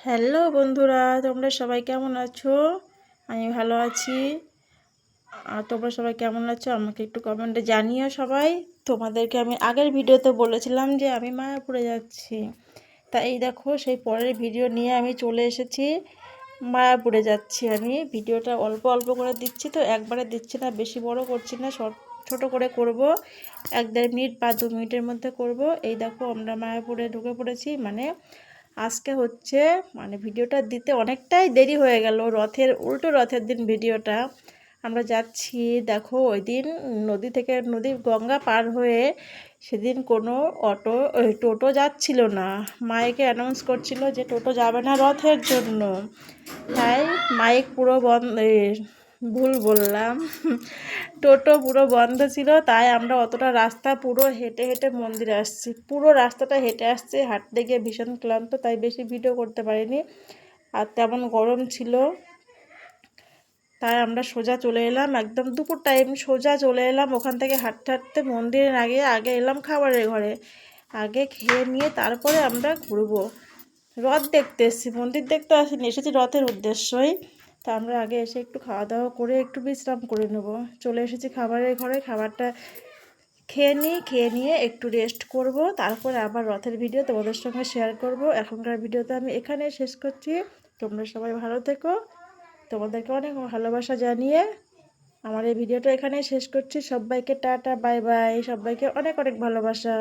Hello বন্ধুরা, তোমরা সবাই কেমন আছো? আমি ভালো আছি। আর তোমরা সবাই কেমন আছো আমাকে একটু কমেন্টে জানিও সবাই। তোমাদেরকে আমি আগের ভিডিওতে বলেছিলাম যে আমি মায়াপুরে যাচ্ছি। তা এই দেখো, সেই পরের ভিডিও নিয়ে আমি চলে এসেছি। মায়াপুরে যাচ্ছি আমি। ভিডিওটা অল্প অল্প করে দিচ্ছি, তো একবারে দিচ্ছি না, বেশি বড় করছি না, ছোট করে করব। 1-1.5 মিনিট বা 2 মিনিটের মধ্যে করব। এই দেখো, আমরা মায়াপুরে ঢুকে পড়েছি। আজকে হচ্ছে ভিডিওটা দিতে অনেকটাই দেরি হয়ে গেল। উল্টো রথের দিন ভিডিওটা আমরা যাচ্ছি। দেখো, ওই দিন নদী গঙ্গা পার হয়ে সেদিন কোনো টোটো যাচ্ছিল না। মাইকে অ্যানাউন্স করছিল যে টোটো যাবে না রথের জন্য। তাই মাইক পুরো বন্ধ, ভুল বললাম, টোটো পুরো বন্ধ ছিল। তাই আমরা অতটা রাস্তা পুরো হেঁটে হেঁটে মন্দিরে আসছি। পুরো রাস্তাটা হেঁটে আসছি, হাঁটতে গিয়ে ভীষণ ক্লান্ত, তাই বেশি ভিডিও করতে পারিনি। আর তেমন গরম ছিল, তাই আমরা সোজা চলে এলাম, একদম দুপুর টাইম সোজা চলে এলাম। ওখান থেকে হাঁটতে হাঁটতে মন্দিরের আগে এলাম খাবারের ঘরে। আগে খেয়ে নিয়ে তারপরে আমরা ঘুরবো। রথ দেখতে এসেছি, মন্দির দেখতে আসিনি, এসেছি রথের উদ্দেশ্যই। তা আমরা আগে এসে একটু খাওয়া দাওয়া করে একটু বিশ্রাম করে নেব। চলে এসেছি খাবারের ঘরে, খাবারটা খেয়ে নিয়ে একটু রেস্ট করব। তারপরে আবার রথের ভিডিও তোমাদের সঙ্গে শেয়ার করব। এখনকার ভিডিওটা আমি এখানে শেষ করছি। তোমরা সবাই ভালো থেকো। তোমাদেরকে অনেক ভালোবাসা জানিয়ে আমার এই ভিডিওটা এখানে শেষ করছি। সবাইকে টাটা, বাই বাই। সবাইকে অনেক অনেক ভালোবাসা।